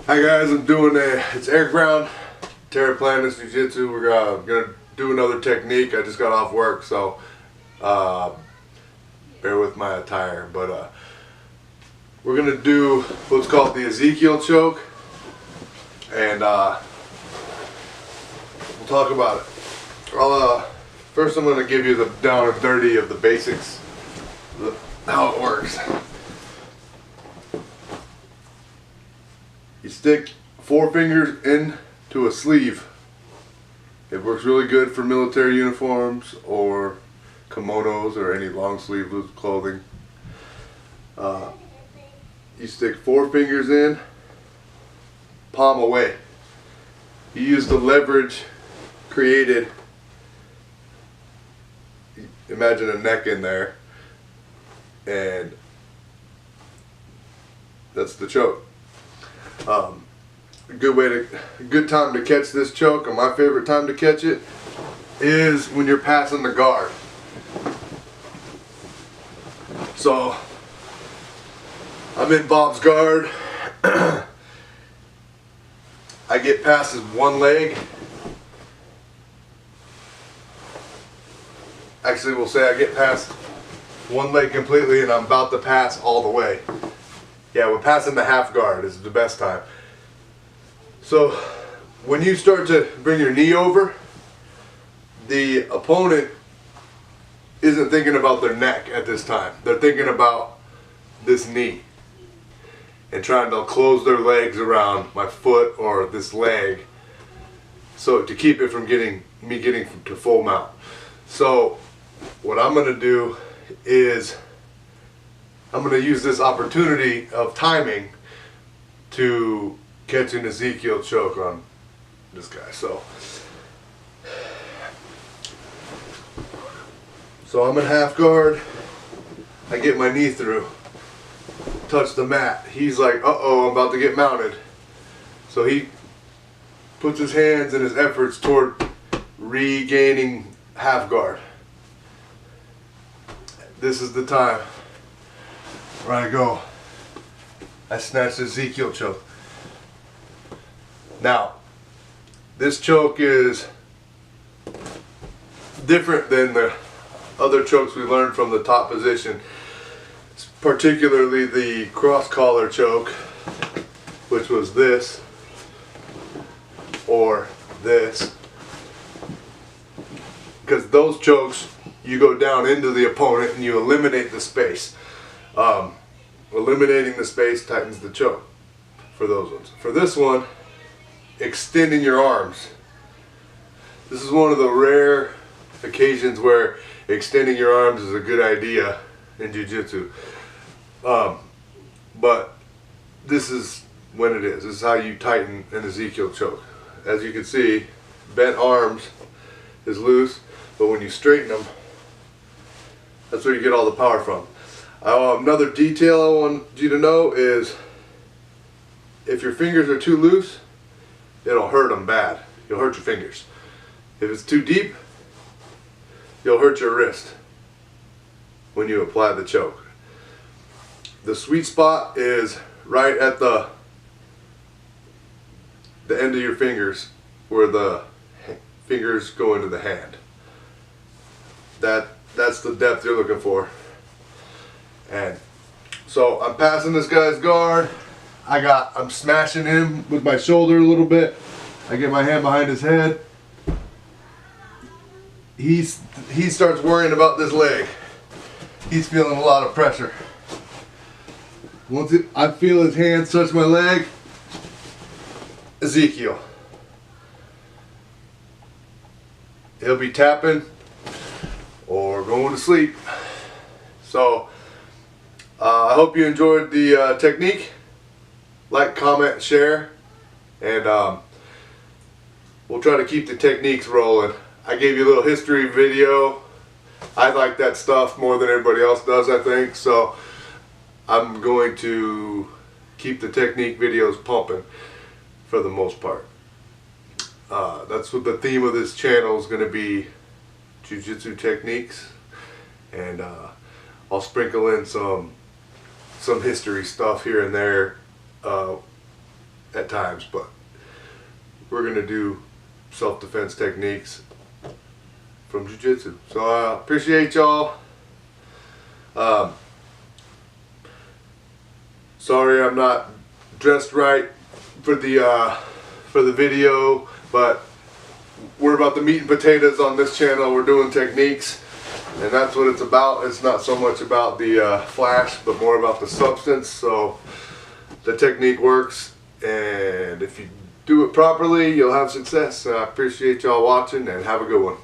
Hi guys, it's Eric Brown, Terra Planus Jiu-Jitsu. We're gonna do another technique. I just got off work, so bear with my attire. But we're gonna do what's called the Ezekiel choke, and we'll talk about it. First I'm gonna give you the down and dirty of the basics, how it works. You stick 4 fingers into a sleeve. It works really good for military uniforms or kimonos or any long sleeve clothing. You stick 4 fingers in, palm away. You use the leverage created. Imagine a neck in there, and that's the choke. A good time to catch this choke, and my favorite time to catch it, is when you're passing the guard. So I'm in Bob's guard. I get past his one leg. Actually, we'll say I get past one leg completely, and I'm about to pass all the way. Yeah, we're passing the half guard is the best time. So when you start to bring your knee over, the opponent isn't thinking about their neck at this time. They're thinking about this knee and trying to close their legs around my foot or this leg, so to keep it from getting to full mount. So what I'm going to do is I'm going to use this opportunity of timing to catch an Ezekiel choke on this guy. So I'm in half guard. I get my knee through, touch the mat. He's like, uh-oh, I'm about to get mounted. So he puts his hands and his efforts toward regaining half guard. This is the time where I go. I snatch the Ezekiel choke. Now, this choke is different than the other chokes we learned from the top position. It's particularly the cross collar choke, which was this or this. Because those chokes, you go down into the opponent and you eliminate the space. Eliminating the space tightens the choke for those ones. For this one, extending your arms. This is one of the rare occasions where extending your arms is a good idea in jiu-jitsu. But this is when it is. This is how you tighten an Ezekiel choke. As you can see, bent arms is loose, but when you straighten them, that's where you get all the power from. Another detail I want you to know is if your fingers are too loose, it'll hurt them bad. You'll hurt your fingers. If it's too deep, you'll hurt your wrist when you apply the choke. The sweet spot is right at the end of your fingers, where the fingers go into the hand. That's the depth you're looking for. And so I'm passing this guy's guard. I'm smashing him with my shoulder a little bit. I get my hand behind his head. He starts worrying about this leg. He's feeling a lot of pressure. Once I feel his hands touch my leg, Ezekiel. He'll be tapping or going to sleep. So I hope you enjoyed the technique. Like, comment, share, and we'll try to keep the techniques rolling. I gave you a little history video. I like that stuff more than everybody else does, I think, so I'm going to keep the technique videos pumping for the most part. That's what the theme of this channel is going to be, jiu-jitsu techniques, and I'll sprinkle in some history stuff here and there at times, but we're gonna do self-defense techniques from jiu-jitsu. So I appreciate y'all. Sorry I'm not dressed right for the video, but we're about the meat and potatoes on this channel. We're doing techniques, and that's what it's about. It's not so much about the flash, but more about the substance. So the technique works, and if you do it properly, you'll have success. I appreciate y'all watching, and have a good one.